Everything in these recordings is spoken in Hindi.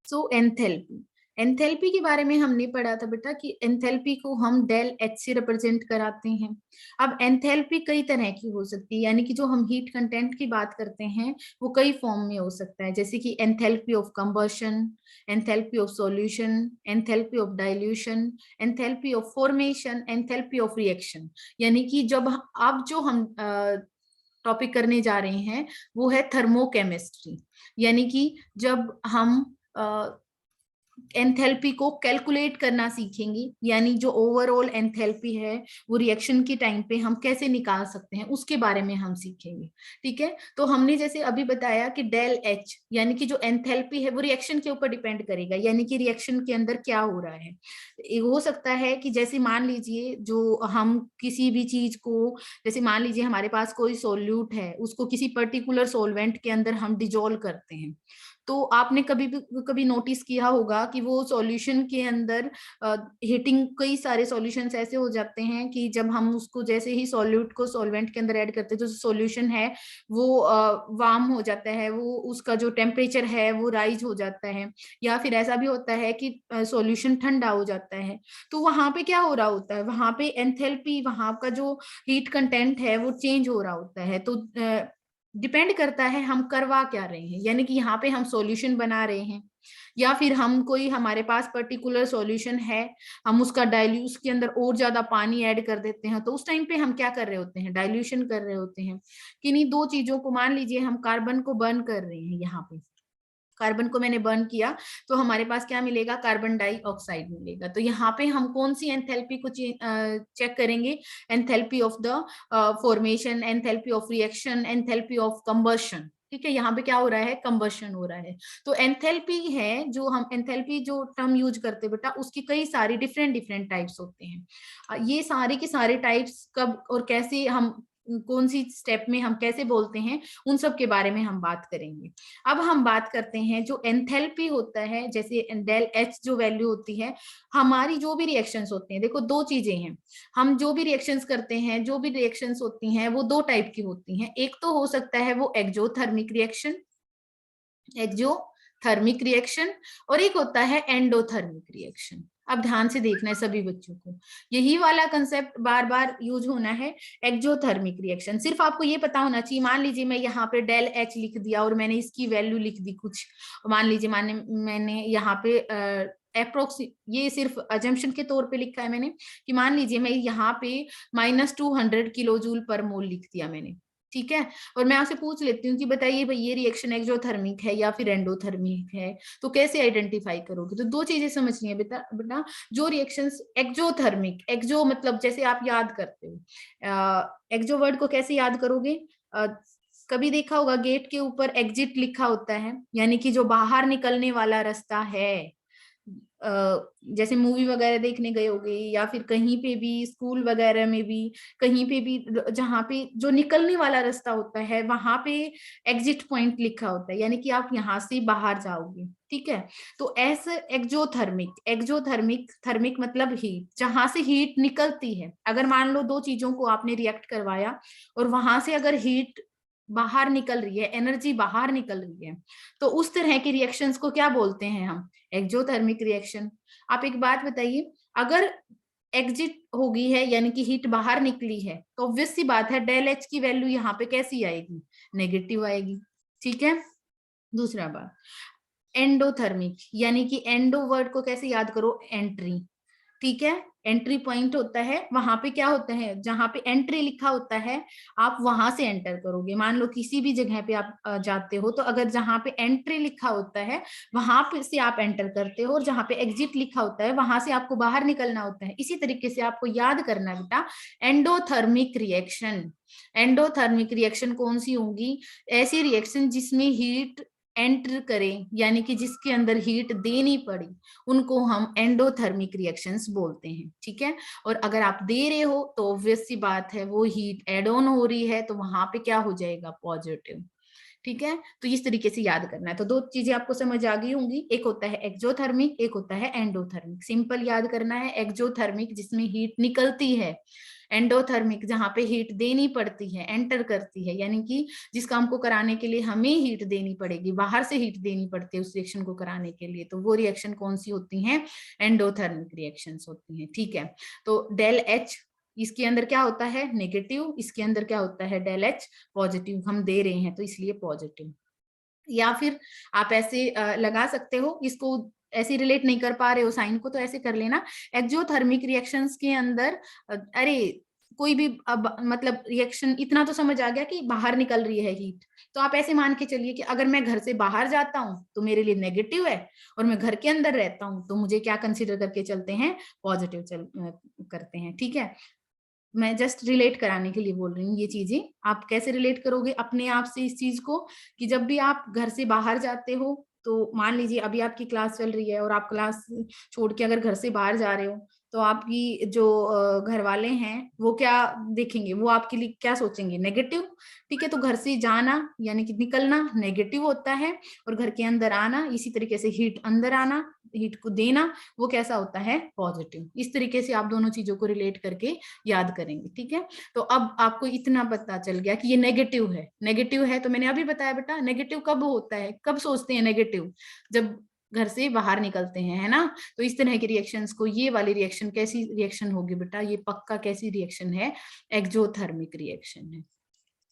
सो एंथैल्पी, एंथैल्पी के बारे में हमने पढ़ा था बेटा कि एंथैल्पी को हम डेल एच से रिप्रेजेंट कराते हैं। अब एंथैल्पी कई तरह की हो सकती है, यानी कि जो हम हीट कंटेंट की बात करते हैं वो कई फॉर्म में हो सकता है, जैसे कि enthalpy of combustion, enthalpy of solution, enthalpy of dilution, enthalpy of formation, enthalpy of reaction. यानी कि जब अब जो हम टॉपिक करने जा रहे हैं वो है थर्मोकेमिस्ट्री, यानी कि जब हम एंथैल्पी को कैलकुलेट करना सीखेंगे, यानी जो ओवरऑल एंथैल्पी है वो रिएक्शन के टाइम पे हम कैसे निकाल सकते हैं उसके बारे में हम सीखेंगे। ठीक है, तो हमने जैसे अभी बताया कि डेल एच यानी कि जो एंथैल्पी है वो रिएक्शन के ऊपर डिपेंड करेगा, यानी कि रिएक्शन के अंदर क्या हो रहा है। हो सकता है कि जैसे मान लीजिए जो हम किसी भी चीज को, जैसे मान लीजिए हमारे पास कोई सोल्यूट है, उसको किसी पर्टिकुलर सॉल्वेंट के अंदर हम डिजोल्व करते हैं, तो आपने कभी नोटिस किया होगा कि वो सॉल्यूशन के अंदर हीटिंग, कई सारे सॉल्यूशंस ऐसे हो जाते हैं कि जब हम उसको जैसे ही सॉल्यूट को सॉल्वेंट के अंदर ऐड करते हैं तो सॉल्यूशन है वो वार्म हो जाता है, वो उसका जो टेम्परेचर है वो राइज हो जाता है, या फिर ऐसा भी होता है कि सॉल्यूशन ठंडा हो जाता है। तो वहां पे क्या हो रहा होता है, वहां पे एंथैल्पी, वहां का जो हीट कंटेंट है वो चेंज हो रहा होता है। तो डिपेंड करता है हम करवा क्या रहे हैं, यानी कि यहाँ पे हम सॉल्यूशन बना रहे हैं या फिर हम कोई, हमारे पास पर्टिकुलर सॉल्यूशन है, हम उसका डाइल्यूस के अंदर और ज्यादा पानी ऐड कर देते हैं, तो उस टाइम पे हम क्या कर रहे होते हैं, डाइल्यूशन कर रहे होते हैं। किन्हीं दो चीजों को, मान लीजिए हम कार्बन को बर्न कर रहे हैं, यहाँ पे कार्बन को मैंने बर्न किया तो हमारे पास क्या मिलेगा, कार्बन डाइऑक्साइड मिलेगा। तो यहाँ पे हम कौन सी एंथैल्पी को चेक करेंगे, enthalpy of the formation, enthalpy of reaction, enthalpy of combustion. ठीक है, यहाँ पे क्या हो रहा है, कंबशन हो रहा है। तो एंथैल्पी है, जो हम एंथैल्पी जो टर्म यूज करते हैं बेटा, उसकी कई सारी डिफरेंट डिफरेंट टाइप्स होते हैं। ये सारे के सारे टाइप्स कब और कैसे हम, कौन सी स्टेप में हम कैसे बोलते हैं, उन सब के बारे में हम बात करेंगे। अब हम बात करते हैं जो एंथैल्पी होता है, जैसे डेल एच जो वैल्यू होती है, हमारी जो भी रिएक्शंस होते हैं, देखो दो चीजें हैं, हम जो भी रिएक्शंस करते हैं, जो भी रिएक्शंस होती हैं वो दो टाइप की होती हैं। एक तो हो सकता है वो एक्जोथर्मिक रिएक्शन, एक्जोथर्मिक रिएक्शन, और एक होता है एंडोथर्मिक रिएक्शन। अब ध्यान से देखना है सभी बच्चों को, यही वाला कंसेप्ट बार बार यूज होना है। एक्जोथर्मिक रिएक्शन सिर्फ आपको ये पता होना चाहिए, मान लीजिए मैं यहाँ पे डेल एच लिख दिया और मैंने इसकी वैल्यू लिख दी कुछ, मान लीजिए मैंने यहाँ पे ये सिर्फ अजम्पशन के तौर पे लिखा है मैंने, कि मान लीजिए मैं यहाँ पे -200 kJ/mol लिख दिया मैंने। ठीक है, और मैं आपसे पूछ लेती हूँ कि बताइए भाई ये रिएक्शन एक्सोथर्मिक है या फिर एंडोथर्मिक है, तो कैसे आइडेंटिफाई करोगे। तो दो चीजें समझनी है बेटा बेटा जो रिएक्शंस एक्सोथर्मिक, एक्सो मतलब जैसे आप याद करते हो, एक्सो वर्ड को कैसे याद करोगे, कभी देखा होगा गेट के ऊपर एग्जिट लिखा होता है, यानी कि जो बाहर निकलने वाला रास्ता है। जैसे मूवी वगैरह देखने गए होगे या फिर कहीं पे भी स्कूल वगैरह में भी, कहीं पे भी जहाँ पे जो निकलने वाला रास्ता होता है वहां पे एग्जिट पॉइंट लिखा होता है, यानी कि आप यहाँ से बाहर जाओगे। ठीक है, तो ऐसे एक्सोथर्मिक, एक्सोथर्मिक, थर्मिक मतलब हीट, जहां से हीट निकलती है। अगर मान लो दो चीजों को आपने रिएक्ट करवाया और वहां से अगर हीट बाहर निकल रही है, एनर्जी बाहर निकल रही है, तो उस तरह के रिएक्शंस को क्या बोलते हैं हम, एक्सोथर्मिक रिएक्शन। आप एक बात बताइए, अगर एग्जिट होगी है यानी कि हीट बाहर निकली है, तो ऑब्वियस सी बात है डेल एच की वैल्यू यहाँ पे कैसी आएगी, नेगेटिव आएगी। ठीक है, दूसरा बात एंडोथर्मिक, यानी कि एंडो वर्ड को कैसे याद करो, एंट्री। ठीक है, एंट्री पॉइंट होता है, वहां पे क्या होता है, जहां पे एंट्री लिखा होता है आप वहां से एंटर करोगे। मान लो किसी भी जगह पे आप जाते हो, तो अगर जहां पे एंट्री लिखा होता है वहां पे से आप एंटर करते हो, और जहां पे एग्जिट लिखा होता है वहां से आपको बाहर निकलना होता है। इसी तरीके से आपको याद करना है बेटा, एंडोथर्मिक रिएक्शन। एंडोथर्मिक रिएक्शन कौन सी होगी, ऐसी रिएक्शन जिसमें हीट एंटर करें, यानी कि जिसके अंदर हीट देनी पड़ी, उनको हम एंडोथर्मिक रिएक्शंस बोलते हैं। ठीक है, और अगर आप दे रहे हो तो ऑब्वियस सी बात है वो हीट एड ऑन हो रही है, तो वहां पे क्या हो जाएगा, पॉजिटिव। ठीक है, तो इस तरीके से याद करना है। तो दो चीजें आपको समझ आ गई होंगी, एक होता है एक्सोथर्मिक, एक होता है एंडोथर्मिक। सिंपल याद करना है, एक्सोथर्मिक जिसमें हीट निकलती है, एंडोथर्मिक जहाँ पे हीट देनी पड़ती है, एंटर करती है, यानी कि जिस काम को कराने के लिए हमें हीट देनी पड़ेगी, बाहर से हीट देनी पड़ती है उस रिएक्शन को कराने के लिए, तो वो रिएक्शन कौन सी होती हैं? एंडोथर्मिक रिएक्शंस होती हैं। ठीक है, तो डेल एच इसके अंदर क्या होता है? नेगेटिव, इसके अंदर क्या होता है? डेल एच पॉजिटिव, हम दे रहे हैं तो इसलिए पॉजिटिव। या फिर आप ऐसे लगा सकते हो, इसको ऐसे रिलेट नहीं कर पा रहे हो साइन को, तो ऐसे कर लेना, एक्सोथर्मिक रिएक्शंस के अंदर अरे कोई भी अब मतलब रिएक्शन इतना तो समझ आ गया कि बाहर निकल रही है हीट, तो आप ऐसे मान के चलिए कि अगर मैं घर से बाहर जाता हूं तो मेरे लिए नेगेटिव है, और मैं घर के अंदर रहता हूं तो मुझे क्या कंसीडर करके चलते हैं? पॉजिटिव करते हैं। ठीक है, मैं जस्ट रिलेट कराने के लिए बोल रही हूँ ये चीजें। आप कैसे रिलेट करोगे अपने आप से इस चीज को, कि जब भी आप घर से बाहर जाते हो, तो मान लीजिए अभी आपकी क्लास चल रही है और आप क्लास छोड़ के अगर घर से बाहर जा रहे हो, तो आपकी जो घर वाले हैं वो क्या देखेंगे? वो आपके लिए क्या सोचेंगे? नेगेटिव। ठीक है, तो घर से जाना यानी कि निकलना नेगेटिव होता है, और घर के अंदर आना, इसी तरीके से हीट अंदर आना, हीट को देना, वो कैसा होता है? पॉजिटिव। इस तरीके से आप दोनों चीजों को रिलेट करके याद करेंगे। ठीक है, तो अब आपको इतना पता चल गया कि ये नेगेटिव है। नेगेटिव है तो मैंने अभी बताया बेटा, नेगेटिव कब होता है, कब सोचते हैं नेगेटिव? जब घर से बाहर निकलते हैं, है ना? तो इस तरह के रिएक्शंस को, ये वाली रिएक्शन कैसी रिएक्शन होगी बेटा? ये पक्का कैसी रिएक्शन है? एक्सोथर्मिक रिएक्शन है।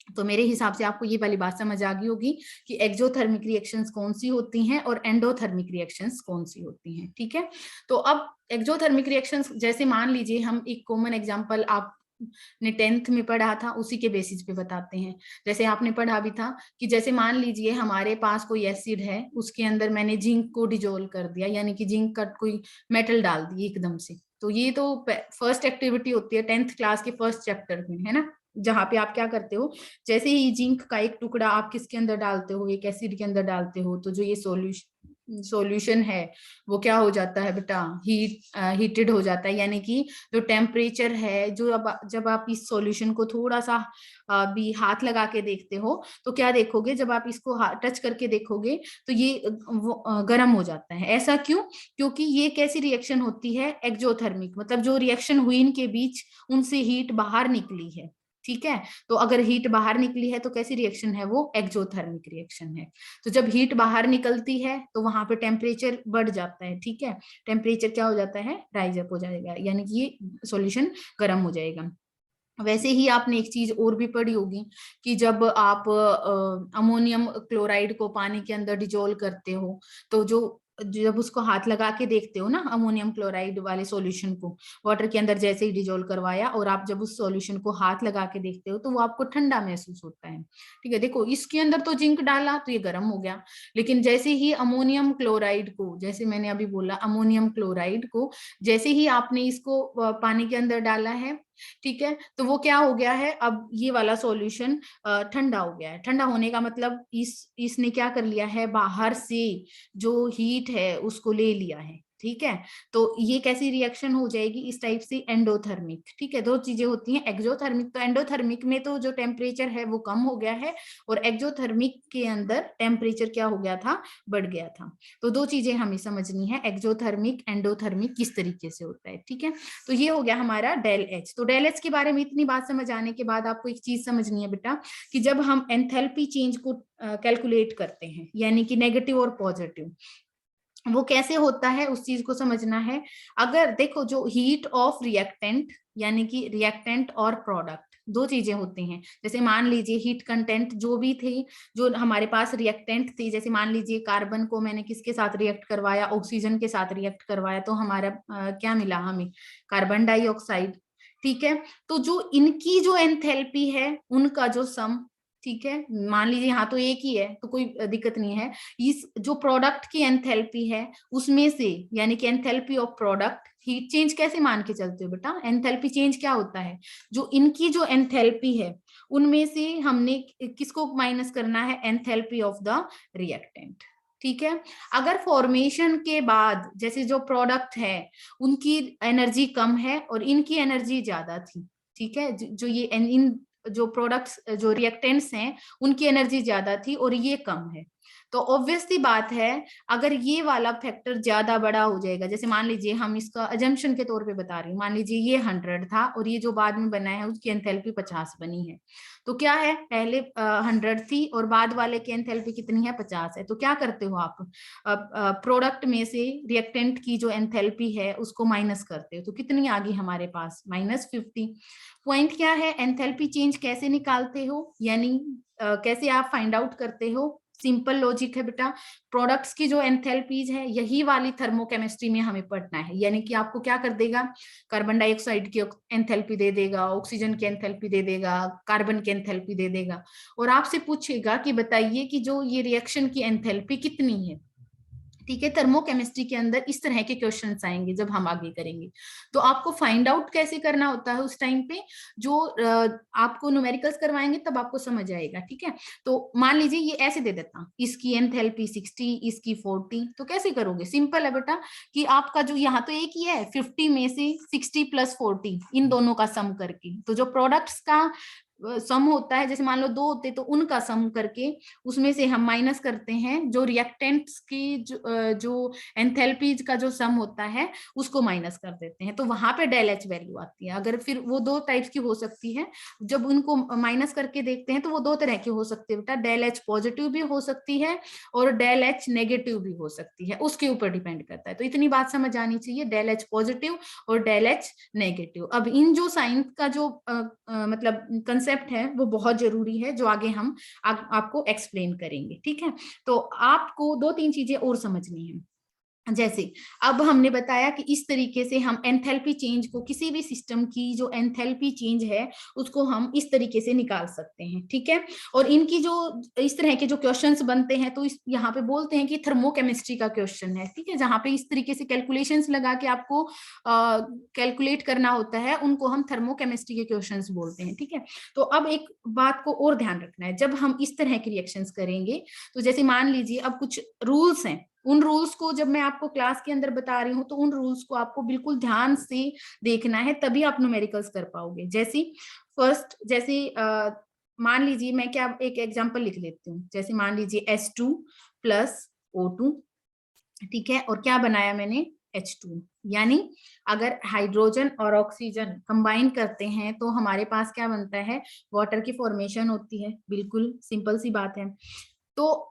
तो मेरे हिसाब से आपको ये वाली बात समझ आ गई होगी कि एक्सोथर्मिक रिएक्शंस कौन सी होती हैं और एंडोथर्मिक रिएक्शंस कौन सी होती हैं। ठीक है, तो अब एक्सोथर्मिक रिएक्शंस, जैसे मान लीजिए हम एक कॉमन एग्जांपल आपने 10th में पढ़ा था, उसी के बेसिस पे बताते हैं। जैसे आपने पढ़ा भी था कि जैसे मान लीजिए हमारे पास कोई एसिड है, उसके अंदर मैंने जिंक को डिजोल्व कर दिया, यानी कि जिंक का कोई मेटल डाल दी एकदम से। तो ये तो फर्स्ट एक्टिविटी होती है 10th क्लास के फर्स्ट चैप्टर में, है ना, जहाँ पे आप क्या करते हो, जैसे ही जिंक का एक टुकड़ा आप किसके अंदर डालते हो? एक एसिड के अंदर डालते हो, तो जो ये सॉल्यूशन है वो क्या हो जाता है बेटा? हीटेड हो जाता है, यानी कि जो टेम्परेचर है, जो अब जब आप इस सॉल्यूशन को थोड़ा सा भी हाथ लगा के देखते हो, तो क्या देखोगे? जब आप इसको टच करके देखोगे तो ये गर्म हो जाता है। ऐसा क्यों? क्योंकि ये कैसी रिएक्शन होती है? एक्सोथर्मिक, मतलब जो रिएक्शन हुई इनके बीच, उनसे हीट बाहर निकली है। ठीक है, तो अगर हीट बाहर निकली है तो कैसी रिएक्शन है? वो एक्सोथर्मिक रिएक्शन है। तो जब हीट बाहर निकलती है तो वहां पे टेम्परेचर बढ़ जाता है। ठीक है, टेम्परेचर क्या हो जाता है? राइज अप हो जाएगा, यानी कि ये सॉल्यूशन गर्म हो जाएगा। वैसे ही आपने एक चीज और भी पढ़ी होगी कि जब आप अमोनियम क्लोराइड को पानी के अंदर डिजोल्व करते हो, तो जो जब उसको हाथ लगा के देखते हो ना, अमोनियम क्लोराइड वाले सॉल्यूशन को वाटर के अंदर जैसे ही डिजोल्व करवाया, और आप जब उस सॉल्यूशन को हाथ लगा के देखते हो तो वो आपको ठंडा महसूस होता है। ठीक है, देखो इसके अंदर तो जिंक डाला तो ये गर्म हो गया, लेकिन जैसे ही अमोनियम क्लोराइड को, जैसे मैंने अभी बोला अमोनियम क्लोराइड को, जैसे ही आपने इसको पानी के अंदर डाला है, ठीक है, तो वो क्या हो गया है? अब ये वाला सॉल्यूशन ठंडा हो गया है। ठंडा होने का मतलब इसने क्या कर लिया है? बाहर से जो हीट है उसको ले लिया है। ठीक है, तो ये कैसी रिएक्शन हो जाएगी? इस टाइप से एंडोथर्मिक। ठीक है, दो चीजें होती हैं, एक्सोथर्मिक। तो एंडोथर्मिक में तो जो टेम्परेचर है वो कम हो गया है, और एक्सोथर्मिक के अंदर टेम्परेचर क्या हो गया था? बढ़ गया था। तो दो चीजें हमें समझनी है, एक्सोथर्मिक एंडोथर्मिक किस तरीके से होता है। ठीक है, तो ये हो गया हमारा डेल एच। तो डेल एच के बारे में इतनी बात समझ आने के बाद आपको एक चीज समझनी है बेटा, कि जब हम एंथैल्पी चेंज को कैलकुलेट करते हैं, यानी कि नेगेटिव और पॉजिटिव, वो कैसे होता है उस चीज को समझना है। अगर देखो, जो हीट ऑफ रिएक्टेंट, यानी कि रिएक्टेंट और प्रोडक्ट, दो चीजें होती हैं। जैसे मान लीजिए हीट कंटेंट जो भी थी, जो हमारे पास रिएक्टेंट थी, जैसे मान लीजिए कार्बन को मैंने किसके साथ रिएक्ट करवाया? ऑक्सीजन के साथ रिएक्ट करवाया, तो हमारा क्या मिला हमें? Carbon dioxide. ठीक है, तो जो इनकी जो एंथैल्पी है उनका जो सम, ठीक है, मान लीजिए यहाँ तो एक ही है तो कोई दिक्कत नहीं है। इस जो प्रोडक्ट की एंथैल्पी है उसमें से, यानी कि enthalpy of product, heat change कैसे मान के चलते हो बेटा? एंथैल्पी चेंज क्या होता है? जो इनकी जो एंथैल्पी है उनमें से हमने किसको माइनस करना है? Enthalpy of the reactant. ठीक है, अगर फॉर्मेशन के बाद जैसे जो प्रोडक्ट है उनकी एनर्जी कम है और इनकी एनर्जी ज्यादा थी, ठीक है, जो ये इन जो प्रोडक्ट्स, जो रिएक्टेंट्स हैं, उनकी एनर्जी ज्यादा थी और ये कम है, तो ऑब्वियस सी बात है, अगर ये वाला फैक्टर ज्यादा बड़ा हो जाएगा, जैसे मान लीजिए हम इसका अजम्पशन के तौर पे बता रही हूँ, मान लीजिए ये 100 था और ये जो बाद में बना है उसकी एंथैल्पी 50 बनी है, तो क्या है, पहले 100 थी और बाद वाले की एंथैल्पी कितनी है, 50 है। तो क्या करते हो आप, प्रोडक्ट में से रिएक्टेंट की जो एंथैल्पी है उसको माइनस करते हो, तो कितनी आ गई हमारे पास, -50। पॉइंट क्या है, एंथैल्पी चेंज कैसे निकालते हो, यानी कैसे आप फाइंड आउट करते हो, सिंपल लॉजिक है बेटा। प्रोडक्ट्स की जो एंथैल्पीज है यही वाली थर्मोकेमिस्ट्री में हमें पढ़ना है, यानी कि आपको क्या कर देगा, कार्बन डाइऑक्साइड की एंथैल्पी दे देगा, ऑक्सीजन की एंथैल्पी दे देगा, कार्बन की एंथैल्पी दे देगा, और आपसे पूछेगा कि बताइए कि जो ये रिएक्शन की एंथैल्पी कितनी है। ठीक है, थर्मोकेमिस्ट्री के अंदर इस तरह के क्वेश्चंस आएंगे जब हम आगे करेंगे। तो आपको फाइंड आउट कैसे करना होता है उस टाइम पे, जो आपको न्यूमेरिकल्स करवाएंगे तब आपको समझ आएगा। ठीक है, तो मान लीजिए ये ऐसे दे देता, इसकी एंथैल्पी 60, इसकी 40, तो कैसे करोगे, सिंपल है बेटा कि आपका जो यहाँ तो एक ही है, 50 में से 60 + 40 इन दोनों का सम करके, तो जो प्रोडक्ट्स का सम होता है, जैसे मान लो 2 होते तो उनका सम करके उसमें से हम माइनस करते हैं जो रिएक्टेंट्स की जो एंथैल्पीज का जो सम होता है उसको माइनस कर देते हैं, तो वहां पे डेल एच वैल्यू आती है। अगर फिर वो 2 टाइप्स की हो सकती है, जब उनको माइनस करके देखते हैं तो वो 2 तरह की हो सकती है बेटा, डेल एच पॉजिटिव भी हो सकती है और डेल एच नेगेटिव भी हो सकती है, उसके ऊपर डिपेंड करता है। तो इतनी बात समझ आनी चाहिए, डेल एच पॉजिटिव और डेल एच नेगेटिव। अब इन जो साइंस का जो मतलब कंसेप्ट है वो बहुत जरूरी है, जो आगे हम आपको एक्सप्लेन करेंगे। ठीक है, तो आपको 2-3 चीजें और समझनी है। जैसे अब हमने बताया कि इस तरीके से हम एंथैल्पी चेंज को, किसी भी सिस्टम की जो एंथैल्पी चेंज है उसको हम इस तरीके से निकाल सकते हैं। ठीक है, और इनकी जो इस तरह के जो क्वेश्चंस बनते हैं तो इस यहाँ पे बोलते हैं कि थर्मोकेमिस्ट्री का क्वेश्चन है। ठीक है, जहाँ पे इस तरीके से कैलकुलेशंस लगा के आपको कैलकुलेट करना होता है, उनको हम थर्मोकेमिस्ट्री के क्वेश्चंस बोलते हैं। ठीक है, तो अब एक बात को और ध्यान रखना है, जब हम इस तरह के रिएक्शंस करेंगे, तो जैसे मान लीजिए अब कुछ रूल्स हैं, उन रूल्स को जब मैं आपको क्लास के अंदर बता रही हूँ तो उन रूल्स को आपको बिल्कुल ध्यान से देखना है, तभी आप न्यूमेरिकल्स कर पाओगे। जैसे फर्स्ट, जैसे मान लीजिए मैं क्या एक एग्जांपल लिख लेती हूँ, जैसे मान लीजिए H2 + O2, ठीक है, और क्या बनाया मैंने, H2, यानी अगर हाइड्रोजन और ऑक्सीजन कंबाइन करते हैं तो हमारे पास क्या बनता है, वाटर की फॉर्मेशन होती है, बिल्कुल सिंपल सी बात है। तो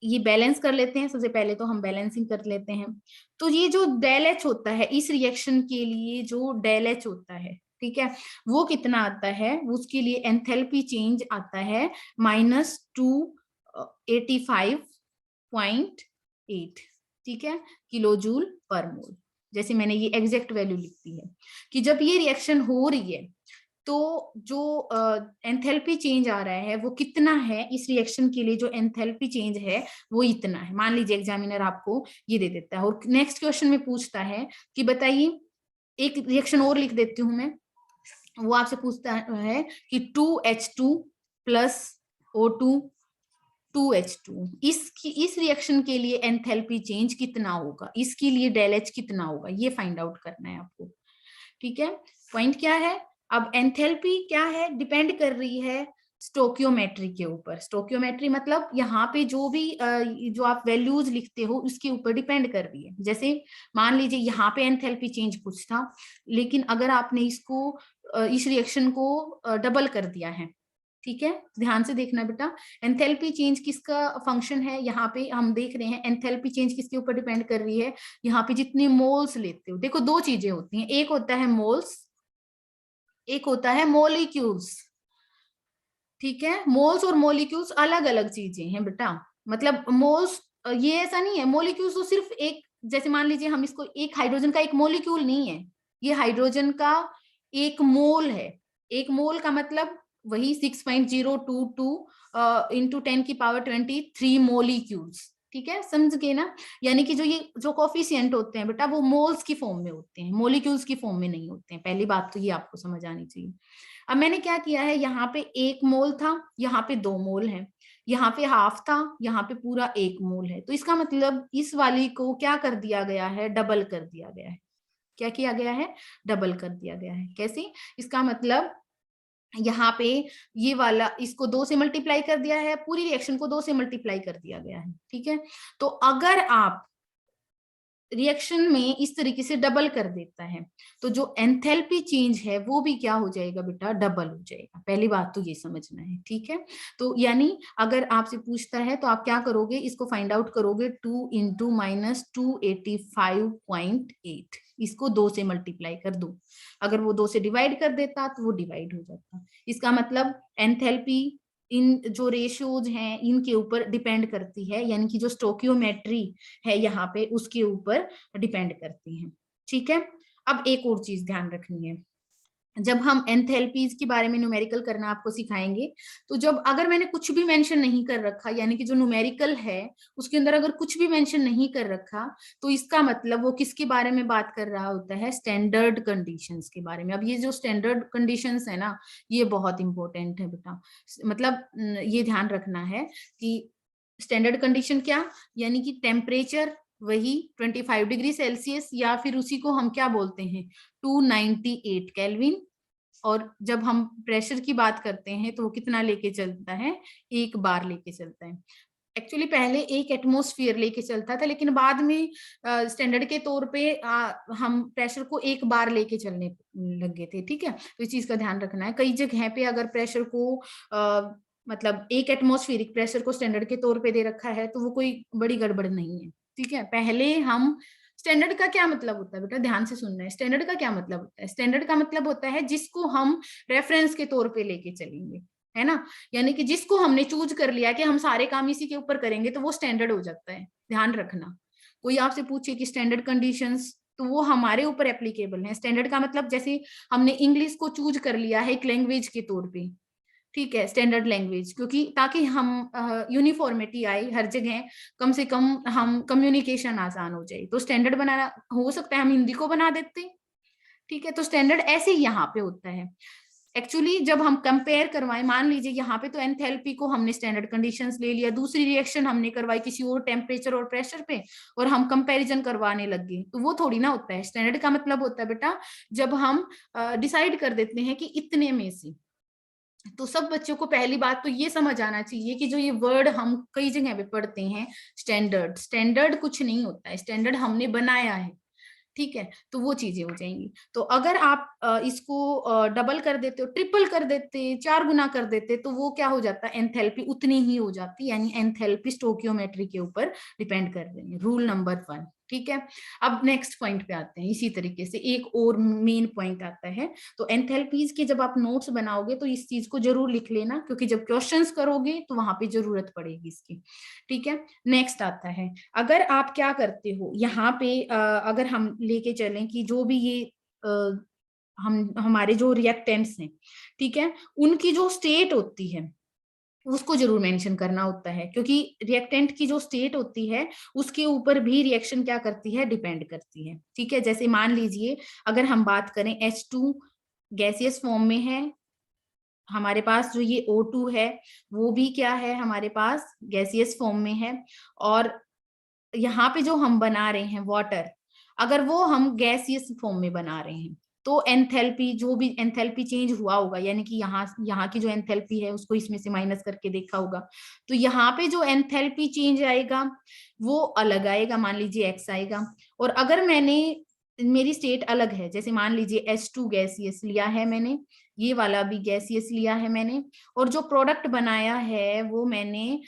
ये बैलेंस कर लेते हैं, सबसे पहले तो हम बैलेंसिंग कर लेते हैं। तो ये जो डेल एच होता है इस रिएक्शन के लिए, जो डेल एच होता है, ठीक है, वो कितना आता है, उसके लिए एंथैल्पी चेंज आता है -285.8, ठीक है, किलोजूल पर मोल। जैसे मैंने ये एग्जैक्ट वैल्यू लिख दी है कि जब ये रिएक्शन हो रही है तो जो एंथैल्पी चेंज आ रहा है वो कितना है, इस रिएक्शन के लिए जो एंथैल्पी चेंज है वो इतना है। मान लीजिए एग्जामिनर आपको ये दे देता है और नेक्स्ट क्वेश्चन में पूछता है कि बताइए, एक रिएक्शन और लिख देती हूँ मैं, वो आपसे पूछता है कि 2H2 + O2 2H2, इस रिएक्शन के लिए एंथैल्पी चेंज कितना होगा, इसके लिए डेल एच कितना होगा, ये फाइंड आउट करना है आपको। ठीक है, पॉइंट क्या है, अब एंथैल्पी क्या है, डिपेंड कर रही है स्टोकियोमेट्री के ऊपर। स्टोकियोमेट्री मतलब यहाँ पे जो भी जो आप वैल्यूज लिखते हो उसके ऊपर डिपेंड कर रही है। जैसे मान लीजिए यहाँ पे एंथैल्पी चेंज कुछ था, लेकिन अगर आपने इसको इस रिएक्शन को डबल कर दिया है, ठीक है, ध्यान से देखना बेटा, एंथैल्पी चेंज किसका फंक्शन है, यहाँ पे हम देख रहे हैं एंथैल्पी चेंज किसके ऊपर डिपेंड कर रही है, यहाँ पे जितने मोल्स लेते हो, देखो 2 चीजें होती हैं, एक होता है मोल्स, एक होता है मोलिक्यूल्स। ठीक है, मोल्स और मोलिक्यूल्स अलग अलग चीजें हैं बेटा, मतलब मोल्स ये ऐसा नहीं है, मोलिक्यूल्स तो सिर्फ एक, जैसे मान लीजिए हम इसको, एक हाइड्रोजन का एक मोलिक्यूल नहीं है, ये हाइड्रोजन का एक मोल है। एक मोल का मतलब वही 6.022 इंटू 10⁻23 मोलिक्यूल्स। ठीक है, समझ गए ना, यानी कि जो ये जो कोफिशिएंट होते हैं बेटा वो मोल्स की फॉर्म में होते हैं, मोलिक्यूल्स की फॉर्म में नहीं होते हैं, पहली बात तो ये आपको समझ आनी चाहिए। अब मैंने क्या किया है, यहाँ पे 1 मोल था, यहाँ पे 2 मोल है, यहाँ पे हाफ था, यहाँ पे पूरा 1 मोल है, तो इसका मतलब इस वाली को क्या कर दिया गया है, डबल कर दिया गया है। क्या किया गया है, डबल कर दिया गया है। कैसे, इसका मतलब यहाँ पे ये वाला इसको 2 से मल्टीप्लाई कर दिया है, पूरी रिएक्शन को 2 से मल्टीप्लाई कर दिया गया है, ठीक है। तो अगर आप रिएक्शन में इस तरीके से डबल कर देता है तो जो एंथैल्पी चेंज है वो भी क्या हो जाएगा बेटा, डबल हो जाएगा। पहली बात तो ये समझना है, ठीक है। तो यानी अगर आपसे पूछता है तो आप क्या करोगे, इसको फाइंड आउट करोगे 2 इंटू माइनस 285.8, इसको 2 से मल्टीप्लाई कर दो। अगर वो 2 से डिवाइड कर देता तो वो डिवाइड हो जाता। इसका मतलब एंथैल्पी इन जो रेशियोज हैं इनके ऊपर डिपेंड करती है, यानी कि जो स्टोकियोमेट्री है यहाँ पे उसके ऊपर डिपेंड करती है, ठीक है। अब एक और चीज ध्यान रखनी है, जब हम एंथैल्पीज के बारे में न्यूमेरिकल करना आपको सिखाएंगे, तो जब अगर मैंने कुछ भी मेंशन नहीं कर रखा, यानी कि जो न्यूमेरिकल है उसके अंदर अगर कुछ भी मेंशन नहीं कर रखा, तो इसका मतलब वो किसके बारे में बात कर रहा होता है, स्टैंडर्ड कंडीशंस के बारे में। अब ये जो स्टैंडर्ड कंडीशंस है ना, ये बहुत इंपॉर्टेंट है बेटा। मतलब ये ध्यान रखना है कि स्टैंडर्ड कंडीशन क्या, यानी कि टेम्परेचर वही 25 डिग्री सेल्सियस, या फिर उसी को हम क्या बोलते हैं 298 केल्विन। और जब हम प्रेशर की बात करते हैं तो वो कितना लेके चलता है, 1 बार लेके चलता है। एक्चुअली पहले 1 एटमॉस्फेयर लेके चलता था, लेकिन बाद में स्टैंडर्ड के तौर पे हम प्रेशर को 1 बार लेके चलने लगे थे, ठीक है। तो इस चीज का ध्यान रखना है। कई जगह पे अगर प्रेशर को मतलब 1 एटमॉस्फेरिक प्रेशर को स्टैंडर्ड के तौर पे दे रखा है तो वो कोई बड़ी गड़बड़ नहीं है, ठीक है। पहले हम स्टैंडर्ड का क्या मतलब होता है बेटा, ध्यान से सुनना है। स्टैंडर्ड का क्या मतलब होता है, स्टैंडर्ड का मतलब होता है जिसको हम रेफरेंस के तौर पे लेके चलेंगे, है ना। यानी कि जिसको हमने चूज कर लिया कि हम सारे काम इसी के ऊपर करेंगे तो वो स्टैंडर्ड हो जाता है। ध्यान रखना, कोई आपसे पूछे कि स्टैंडर्ड कंडीशंस, तो वो हमारे ऊपर एप्लीकेबल है। स्टैंडर्ड का मतलब जैसे हमने इंग्लिश को चूज कर लिया है एक लैंग्वेज के तौर पे, ठीक है, स्टैंडर्ड लैंग्वेज, क्योंकि ताकि हम यूनिफॉर्मिटी आए हर जगह, कम से कम हम कम्युनिकेशन आसान हो जाए, तो स्टैंडर्ड बनाना हो सकता है हम हिंदी को बना देते, ठीक है। तो स्टैंडर्ड ऐसे ही यहाँ पे होता है। एक्चुअली जब हम कंपेयर करवाएं, मान लीजिए यहाँ पे तो एंथैल्पी को हमने स्टैंडर्ड कंडीशंस ले लिया, दूसरी रिएक्शन हमने करवाई किसी और टेम्परेचर और प्रेशर पे, और हम कंपैरिजन करवाने लग गए, तो वो थोड़ी ना होता है। स्टैंडर्ड का मतलब होता है बेटा जब हम डिसाइड कर देते हैं कि इतने में से। तो सब बच्चों को पहली बात तो ये समझ आना चाहिए कि जो ये वर्ड हम कई जगह पे पढ़ते हैं स्टैंडर्ड, स्टैंडर्ड कुछ नहीं होता है, स्टैंडर्ड हमने बनाया है, ठीक है। तो वो चीजें हो जाएंगी। तो अगर आप इसको डबल कर देते हो, ट्रिपल कर देते, 4 गुना कर देते, तो वो क्या हो जाता है, एंथैल्पी उतनी ही हो जाती, यानी एंथैल्पी स्टोकियोमेट्री के ऊपर डिपेंड कर रही है। रूल नंबर 1, ठीक है। अब नेक्स्ट पॉइंट पे आते हैं। इसी तरीके से एक और मेन पॉइंट आता है, तो एंथैल्पीज के जब आप नोट्स बनाओगे तो इस चीज को जरूर लिख लेना, क्योंकि जब क्वेश्चंस करोगे तो वहां पे जरूरत पड़ेगी इसकी, ठीक है। नेक्स्ट आता है, अगर आप क्या करते हो यहाँ पे अगर हम लेके चलें कि जो भी ये हम हमारे जो रिएक्टेंट्स हैं, ठीक है, उनकी जो स्टेट होती है उसको जरूर मेंशन करना होता है, क्योंकि रिएक्टेंट की जो स्टेट होती है उसके ऊपर भी रिएक्शन क्या करती है, डिपेंड करती है, ठीक है। जैसे मान लीजिए अगर हम बात करें H2 गैसियस फॉर्म में है हमारे पास, जो ये O2 है वो भी क्या है हमारे पास, गैसियस फॉर्म में है। और यहाँ पे जो हम बना रहे हैं वाटर, अगर वो हम गैसियस फॉर्म में बना रहे हैं, तो एंथैल्पी, जो भी एंथैल्पी चेंज हुआ होगा, यानी कि यहाँ की जो एंथैल्पी है उसको इसमें से माइनस करके देखा होगा, तो यहाँ पे जो एंथैल्पी चेंज आएगा वो अलग आएगा, मान लीजिए x आएगा। और अगर मैंने, मेरी स्टेट अलग है, जैसे मान लीजिए H2 गैसियस लिया है मैंने, ये वाला भी गैसियस लिया है मैंने, और जो प्रोडक्ट बनाया है वो मैंने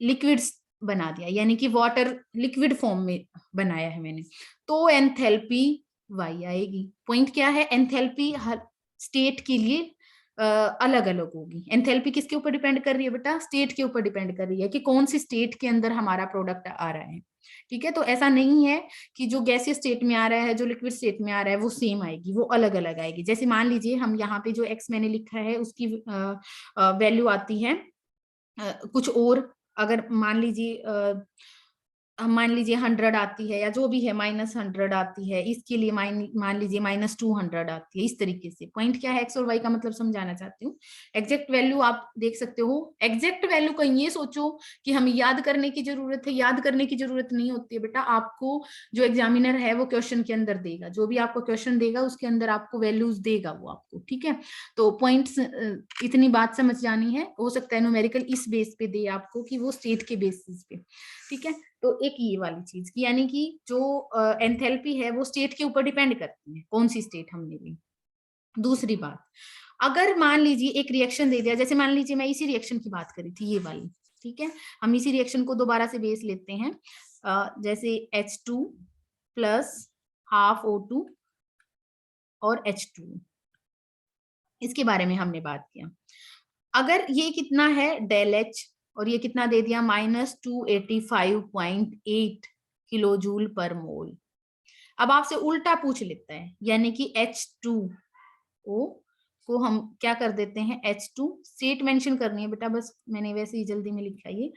लिक्विड्स बना दिया, यानी कि वाटर लिक्विड फॉर्म में बनाया है मैंने, तो एंथैल्पी y आएगी। पॉइंट क्या है, एंथैल्पी हर स्टेट के लिए अलग अलग होगी। एंथैल्पी किसके ऊपर डिपेंड कर रही है बेटा, स्टेट के ऊपर डिपेंड कर रही है कि कौन सी स्टेट के अंदर हमारा प्रोडक्ट आ रहा है, ठीक है। तो ऐसा नहीं है कि जो गैसीय स्टेट में आ रहा है, जो लिक्विड स्टेट में आ रहा है वो सेम आएगी, वो अलग अलग आएगी। जैसे मान लीजिए हम यहाँ पे जो x मैंने लिखा है उसकी वैल्यू आती है कुछ और, अगर मान लीजिए मान लीजिए 100 आती है या जो भी है, -100 आती है, इसके लिए मान लीजिए -200 आती है। इस तरीके से पॉइंट क्या है, एक्स और वाई का मतलब समझाना चाहती हूँ। एग्जैक्ट वैल्यू आप देख सकते हो। एग्जैक्ट वैल्यू का ये सोचो कि हमें याद करने की जरूरत है, याद करने की जरूरत नहीं होती है बेटा। आपको जो एग्जामिनर है वो क्वेश्चन के अंदर देगा, जो भी आपको क्वेश्चन देगा उसके अंदर आपको वैल्यूज देगा वो आपको, ठीक है। तो पॉइंट्स, इतनी बात समझ जानी है। हो सकता है न्यूमेरिकल इस बेस पे दे आपको कि वो स्टेट के बेसिस पे, ठीक है। तो एक ये वाली चीज की, यानी कि जो एंथैल्पी है वो स्टेट के ऊपर डिपेंड करती है, कौन सी स्टेट हमने ली। दूसरी बात, अगर मान लीजिए एक रिएक्शन दे दिया, जैसे मान लीजिए मैं इसी रिएक्शन की बात करी थी, ये वाली, ठीक है। हम इसी रिएक्शन को दोबारा से बेस लेते हैं। जैसे H2 प्लस हाफ O2 और H2, इसके बारे में हमने बात किया। अगर ये कितना है डेल H, और ये कितना दे दिया -285.8 किलो जूल पर मोल। अब आपसे उल्टा पूछ लेता है, यानी कि H2O को हम क्या कर देते हैं, H2 स्टेट मेंशन करनी है बेटा, बस मैंने वैसे ही जल्दी में लिखा ये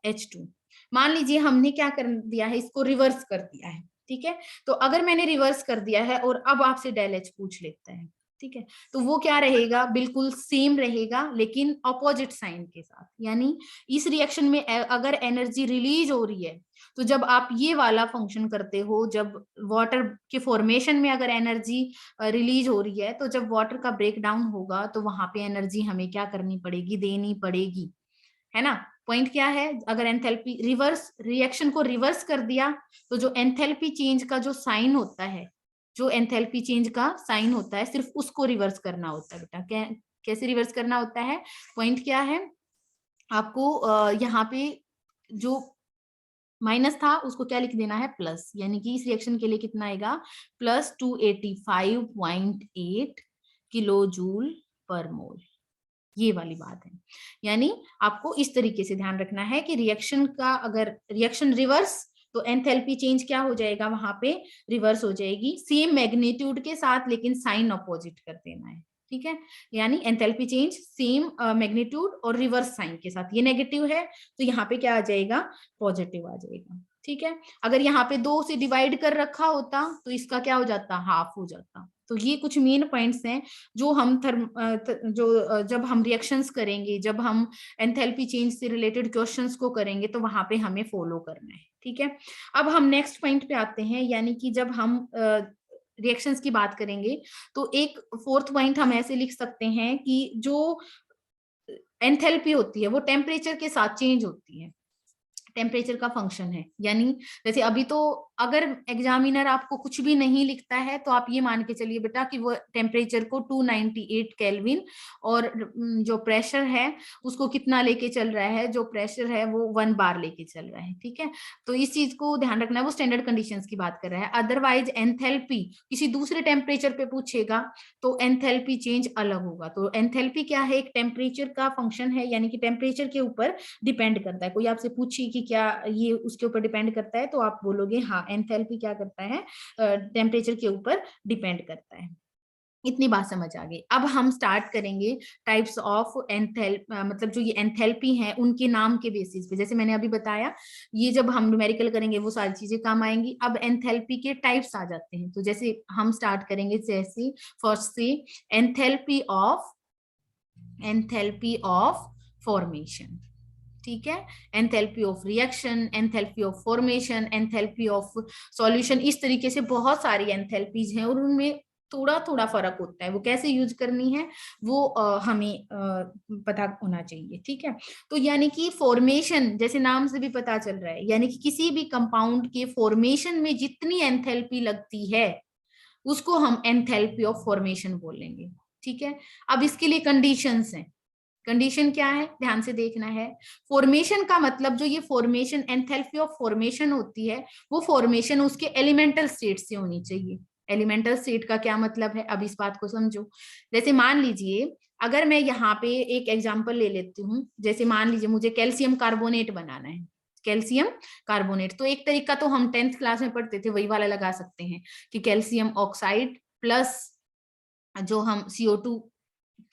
H2। मान लीजिए हमने क्या कर दिया है, इसको रिवर्स कर दिया है, ठीक है। तो अगर मैंने रिवर्स कर दिया है और अब आपसे डेल H पूछ लेता है, ठीक है, तो वो क्या रहेगा, बिल्कुल सेम रहेगा लेकिन ऑपोजिट साइन के साथ। यानी इस रिएक्शन में अगर एनर्जी रिलीज हो रही है, तो जब आप ये वाला फंक्शन करते हो, जब वाटर के फॉर्मेशन में अगर एनर्जी रिलीज हो रही है, तो जब वाटर का ब्रेक डाउन होगा तो वहां पे एनर्जी हमें क्या करनी पड़ेगी, देनी पड़ेगी, है ना। पॉइंट क्या है, अगर एंथैल्पी रिवर्स, रिएक्शन को रिवर्स कर दिया, तो जो एंथैल्पी चेंज का जो साइन होता है, जो एंथैल्पी चेंज का साइन होता है, सिर्फ उसको रिवर्स करना होता है बेटा। कैसे रिवर्स करना होता है, पॉइंट क्या है, आपको यहाँ पे जो माइनस था उसको क्या लिख देना है, प्लस। यानी कि इस रिएक्शन के लिए कितना आएगा, +285.8 किलो जूल पर मोल। ये वाली बात है। यानी आपको इस तरीके से ध्यान रखना है कि रिएक्शन का, अगर रिएक्शन रिवर्स, तो एंथैल्पी चेंज क्या हो जाएगा, वहां पे रिवर्स हो जाएगी, सेम मैग्नीट्यूड के साथ लेकिन साइन अपोजिट कर देना है, ठीक है। यानी एंथैल्पी चेंज सेम मैग्नीट्यूड और रिवर्स साइन के साथ। ये नेगेटिव है तो यहाँ पे क्या आ जाएगा, पॉजिटिव आ जाएगा, ठीक है। अगर यहाँ पे 2 से डिवाइड कर रखा होता तो इसका क्या हो जाता, हाफ हो जाता। तो ये कुछ मेन पॉइंट्स हैं जो हम जब हम रिएक्शंस करेंगे, जब हम एंथैल्पी चेंज से रिलेटेड क्वेश्चंस को करेंगे, तो वहां पे हमें फॉलो करना है, ठीक है। अब हम नेक्स्ट पॉइंट पे आते हैं, यानी कि जब हम रिएक्शंस की बात करेंगे, तो एक फोर्थ पॉइंट हम ऐसे लिख सकते हैं कि जो एंथैल्पी होती है वो टेम्परेचर के साथ चेंज होती है, टेम्परेचर का फंक्शन है। यानी जैसे अभी तो अगर एग्जामिनर आपको कुछ भी नहीं लिखता है, तो आप ये मान के चलिए बेटा कि वो टेम्परेचर को 298 केल्विन और जो प्रेशर है उसको कितना लेके चल रहा है, जो प्रेशर है वो 1 बार लेके चल रहा है, ठीक है। तो इस चीज को ध्यान रखना है, वो स्टैंडर्ड कंडीशंस की बात कर रहा है। अदरवाइज एंथैल्पी किसी दूसरे टेम्परेचर पे पूछेगा तो एंथैल्पी चेंज अलग होगा। तो एंथैल्पी क्या है, एक टेम्परेचर का फंक्शन है, यानी कि टेम्परेचर के ऊपर डिपेंड करता है। कोई आपसे पूछे कि क्या ये उसके ऊपर डिपेंड करता है, तो आप बोलोगे हाँ, एंथैल्पी क्या करता है, टेम्परेचर के ऊपर डिपेंड करता है। इतनी बात समझ आ गई। अब हम स्टार्ट करेंगे टाइप्स ऑफ मतलब जो ये एंथैल्पी है उनके नाम के बेसिस पे। जैसे मैंने अभी बताया, ये जब हम न्यूमेरिकल करेंगे वो सारी चीजें काम आएंगी। अब एंथैल्पी के टाइप्स आ जाते हैं, तो जैसे हम स्टार्ट करेंगे, जैसे फर्स्ट से एंथैल्पी ऑफ फॉर्मेशन, ठीक है। Enthalpy of reaction, enthalpy of formation, enthalpy of solution, इस तरीके से बहुत सारी एंथैल्पीज हैं और उनमें थोड़ा थोड़ा फर्क होता है। वो कैसे यूज करनी है वो हमें पता होना चाहिए, ठीक है। तो यानी कि फॉर्मेशन, जैसे नाम से भी पता चल रहा है, यानी कि किसी भी कंपाउंड के फॉर्मेशन में जितनी एंथैल्पी लगती है उसको हम एंथैल्पी ऑफ फॉर्मेशन बोलेंगे, ठीक है। अब इसके लिए कंडीशंस हैं। कंडीशन क्या है, ध्यान से देखना है। फॉर्मेशन का मतलब, जो ये फॉर्मेशन, एंथैल्पी ऑफ फॉर्मेशन होती है, वो फॉर्मेशन उसके एलिमेंटल स्टेट से होनी चाहिए। एलिमेंटल स्टेट का क्या मतलब है, अब इस बात को समझो। जैसे मान लीजिए, अगर मैं यहाँ पे एक एग्जांपल ले लेती हूँ, जैसे मान लीजिए मुझे कैल्शियम कार्बोनेट बनाना है, कैल्शियम कार्बोनेट। तो एक तरीका तो हम 10th क्लास में पढ़ते थे, वही वाला लगा सकते हैं कि कैल्शियम ऑक्साइड प्लस जो हम CO2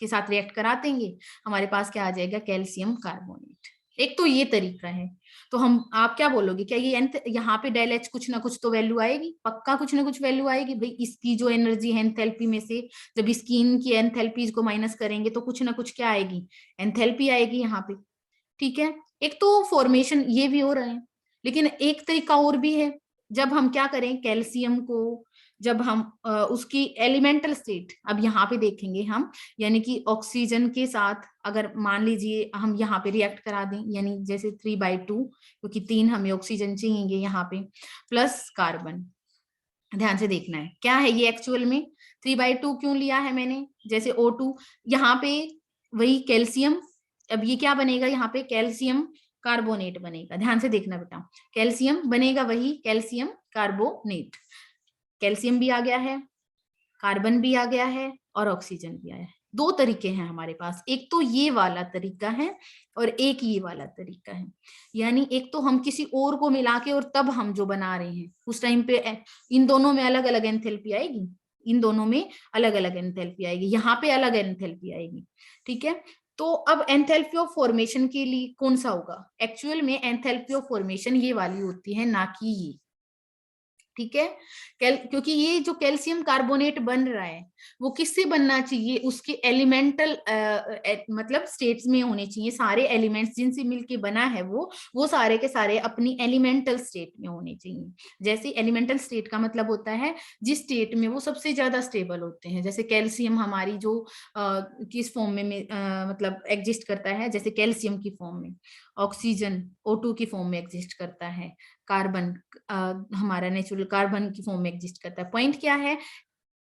के साथ रिएक्ट करा देंगे, हमारे पास क्या आ जाएगा, कैल्शियम कार्बोनेट, एक तो ये तरीका है। तो आप क्या बोलोगे, क्या ये यहाँ पे डेल एच कुछ ना कुछ तो वैल्यू आएगी, पक्का कुछ ना कुछ वैल्यू आएगी भाई। इसकी जो एनर्जी है एंथैल्पी में से, जब इसकी इनकी एंथैल्पीज को माइनस करेंगे तो कुछ ना कुछ क्या आएगी, एंथैल्पी आएगी यहाँ पे। ठीक है, एक तो फॉर्मेशन ये भी हो रहा है, लेकिन एक तरीका और भी है। जब हम क्या करें, कैल्शियम को जब हम उसकी एलिमेंटल स्टेट अब यहाँ पे देखेंगे हम, यानी कि ऑक्सीजन के साथ अगर मान लीजिए हम यहाँ पे रिएक्ट करा दें, यानी जैसे 3/2, क्योंकि 3 हमें ऑक्सीजन चाहिए यहाँ पे, प्लस कार्बन। ध्यान से देखना है क्या है ये एक्चुअल में, 3/2 क्यों लिया है मैंने, जैसे O2 यहाँ पे वही कैल्शियम, अब ये क्या बनेगा यहाँ पे, कैल्शियम कार्बोनेट बनेगा। ध्यान से देखना बेटा, कैल्शियम बनेगा वही कैल्शियम कार्बोनेट। कैल्शियम भी आ गया है, कार्बन भी आ गया है, और ऑक्सीजन भी आया है। दो तरीके हैं हमारे पास, एक तो ये वाला तरीका है और एक ये वाला तरीका है। यानी एक तो हम किसी और को मिला के और तब हम जो बना रहे हैं, उस टाइम पे इन दोनों में अलग अलग एंथैल्पी आएगी, इन दोनों में अलग अलग एंथैल्पी आएगी, यहाँ पे अलग एंथैल्पी आएगी। ठीक है, तो अब एंथैल्पी ऑफ फॉर्मेशन के लिए कौन सा होगा, एक्चुअल में एंथैल्पी ऑफ फॉर्मेशन ये वाली होती है, ना कि ये। ठीक है, क्योंकि ये जो कैल्शियम कार्बोनेट बन रहा है वो किससे बनना चाहिए, उसके एलिमेंटल मतलब स्टेट्स में होने चाहिए। सारे एलिमेंट्स जिनसे मिलके बना है वो सारे के सारे अपनी एलिमेंटल स्टेट में होने चाहिए। जैसे एलिमेंटल स्टेट का मतलब होता है जिस स्टेट में वो सबसे ज्यादा स्टेबल होते हैं। जैसे कैल्शियम हमारी जो किस फॉर्म में मतलब एग्जिस्ट करता है, जैसे कैल्शियम की फॉर्म में, ऑक्सीजन O2 की फॉर्म में एग्जिस्ट करता है, कार्बन हमारा नेचुरल कार्बन की फॉर्म में एग्जिस्ट करता है। पॉइंट क्या है,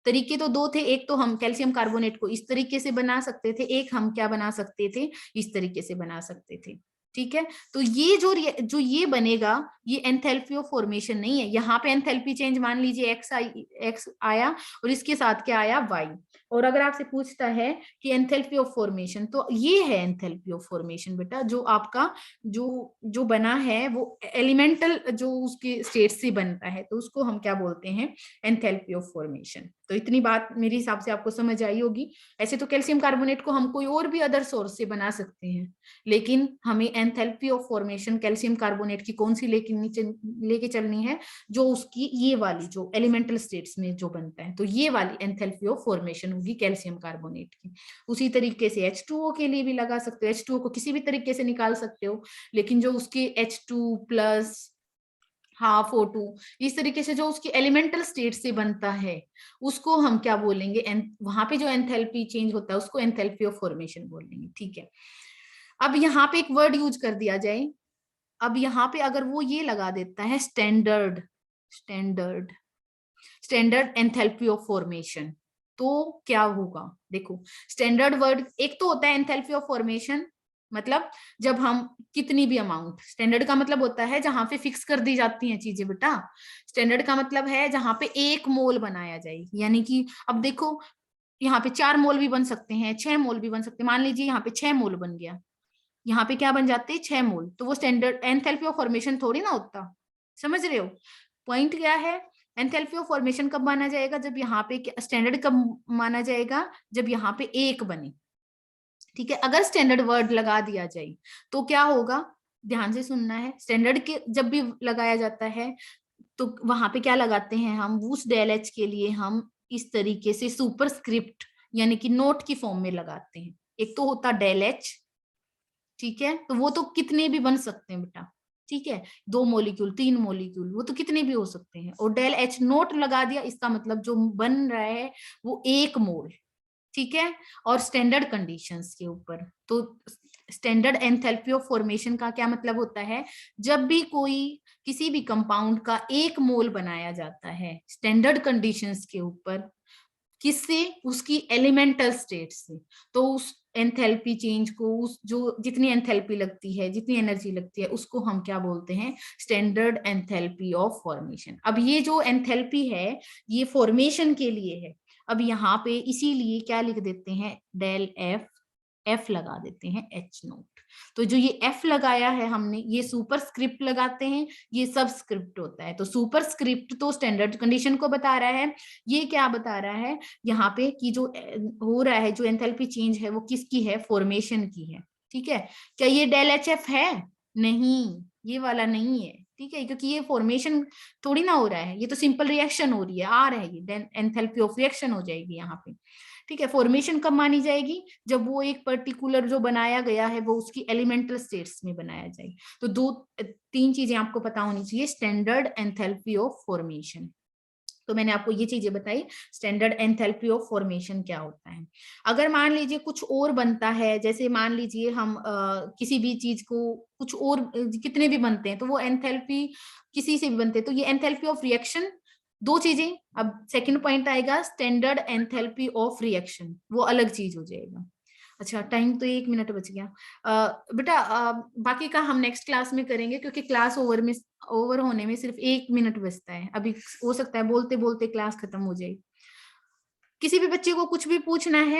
तरीके तो दो थे, एक तो हम कैल्शियम कार्बोनेट को इस तरीके से बना सकते थे, एक हम क्या बना सकते थे, इस तरीके से बना सकते थे। ठीक है, तो ये जो ये बनेगा ये एंथैल्पी ऑफ फॉर्मेशन नहीं है। यहाँ पे एंथैल्पी चेंज मान लीजिए एक्स आया और इसके साथ क्या आया, वाई। और अगर आपसे पूछता है कि एंथैल्पी ऑफ फॉर्मेशन, तो ये है एंथैल्पी ऑफ फॉर्मेशन बेटा, जो आपका जो बना है वो एलिमेंटल जो उसके स्टेट से बनता है, तो उसको हम क्या बोलते हैं, एंथैल्पी ऑफ फॉर्मेशन। तो इतनी बात मेरे हिसाब से आपको समझ आई होगी। ऐसे तो कैल्शियम कार्बोनेट को हम कोई और भी अदर सोर्स से बना सकते हैं, लेकिन हमें enthalpy of formation calcium carbonate की कौन सी लेके चलनी है, जो उसकी ये वाली जो एलिमेंटल स्टेट्स में जो बनता है, तो ये वाली एंथैल्पी ऑफ फॉर्मेशन होगी कैल्शियम कार्बोनेट की। उसी तरीके से H2O के लिए भी लगा सकते हो, H2O को किसी भी तरीके से निकाल सकते हो, लेकिन जो उसके H2 प्लस हाफ O2 इस तरीके से जो उसकी एलिमेंटल स्टेट से बनता है, उसको हम क्या बोलेंगे, वहां पे जो एंथैल्पी चेंज होता है उसको एंथैल्पी ऑफ फॉर्मेशन बोलेंगे। ठीक है, अब यहाँ पे एक वर्ड यूज कर दिया जाए, अब यहाँ पे अगर वो ये लगा देता है standard standard standard enthalpy of formation, तो क्या होगा, देखो स्टैंडर्ड वर्ड एक तो होता है एंथैल्पी ऑफ फॉर्मेशन, मतलब जब हम कितनी भी अमाउंट, स्टैंडर्ड का मतलब होता है जहां पे फिक्स कर दी जाती हैं चीजें बेटा। स्टैंडर्ड का मतलब है जहां पे 1 मोल बनाया जाए, यानी कि अब देखो यहाँ पे 4 मोल भी बन सकते हैं, 6 मोल भी बन सकते हैं। मान लीजिए यहाँ पे 6 मोल बन गया, यहाँ पे क्या बन जाते हैं 6 मोल, तो वो स्टैंडर्ड एंथैल्पी ऑफ फॉर्मेशन थोड़ी ना होता। समझ रहे हो पॉइंट क्या है, एंथैल्पी ऑफ फॉर्मेशन कब माना जाएगा, जब यहाँ पे स्टैंडर्ड कब माना जाएगा, जब यहाँ पे 1 बने। ठीक है, अगर स्टैंडर्ड वर्ड लगा दिया जाए तो क्या होगा, ध्यान से सुनना है, स्टैंडर्ड के जब भी लगाया जाता है तो वहां पे क्या लगाते हैं हम, उस डेल एच के लिए हम इस तरीके से सुपरस्क्रिप्ट यानी कि नोट की फॉर्म में लगाते हैं। एक तो होता डेल एच, ठीक है, तो वो तो कितने भी बन सकते हैं बेटा। ठीक है, 2 मॉलिक्यूल 3 मॉलिक्यूल वो तो कितने भी हो सकते हैं, और डेल एच नोट लगा दिया, इसका मतलब जो बन रहा है वो 1 मोल। ठीक है, और स्टैंडर्ड कंडीशंस के ऊपर, तो स्टैंडर्ड एंथैल्पी ऑफ फॉर्मेशन का क्या मतलब होता है, जब भी कोई किसी भी कंपाउंड का 1 मोल बनाया जाता है स्टैंडर्ड कंडीशंस के ऊपर, किससे, उसकी एलिमेंटल स्टेट से, तो उस एंथैल्पी चेंज को, उस जो जितनी एंथैल्पी लगती है, जितनी एनर्जी लगती है, उसको हम क्या बोलते हैं, स्टैंडर्ड एंथैल्पी ऑफ फॉर्मेशन। अब ये जो एंथैल्पी है ये फॉर्मेशन के लिए है। अब यहाँ पे इसीलिए क्या लिख देते हैं, डेल एफ लगा देते हैं H नोट। तो जो ये F लगाया है हमने, ये सुपर स्क्रिप्ट लगाते हैं, ये सब स्क्रिप्ट होता है। तो सुपर स्क्रिप्ट तो स्टैंडर्ड कंडीशन को बता रहा है, ये क्या बता रहा है यहाँ पे कि जो हो रहा है, जो एंथैल्पी चेंज है वो किसकी है, फॉर्मेशन की है। ठीक है। क्या ये डेल एच एफ है? नहीं, ये वाला नहीं है, ठीक है, क्योंकि ये फॉर्मेशन थोड़ी ना हो रहा है, ये तो सिंपल रिएक्शन हो रही है, आर है ये, देन एंथैल्पी ऑफ रिएक्शन हो जाएगी यहाँ पे। ठीक है, फॉर्मेशन कब मानी जाएगी? जब वो एक पर्टिकुलर जो बनाया गया है वो उसकी एलिमेंटल स्टेट्स में बनाया जाए। तो दो तीन चीजें आपको पता होनी चाहिए, स्टैंडर्ड एंथैल्पी ऑफ फॉर्मेशन। तो मैंने आपको ये चीजें बताई, स्टैंडर्ड एंथैल्पी ऑफ फॉर्मेशन क्या होता है। अगर मान लीजिए कुछ और बनता है, जैसे मान लीजिए हम किसी भी चीज को कुछ और कितने भी बनते हैं, तो वो एंथैल्पी किसी से भी बनते हैं, तो ये एंथैल्पी ऑफ रिएक्शन, दो चीजें। अब सेकंड पॉइंट आएगा स्टैंडर्ड एंथैल्पी ऑफ रिएक्शन, वो अलग चीज हो जाएगा। अच्छा, टाइम तो 1 मिनट बच गया। बेटा बाकी का हम नेक्स्ट क्लास में करेंगे, क्योंकि क्लास ओवर होने में सिर्फ 1 मिनट बचता है, अभी हो सकता है बोलते बोलते क्लास खत्म हो जाए। किसी भी बच्चे को कुछ भी पूछना है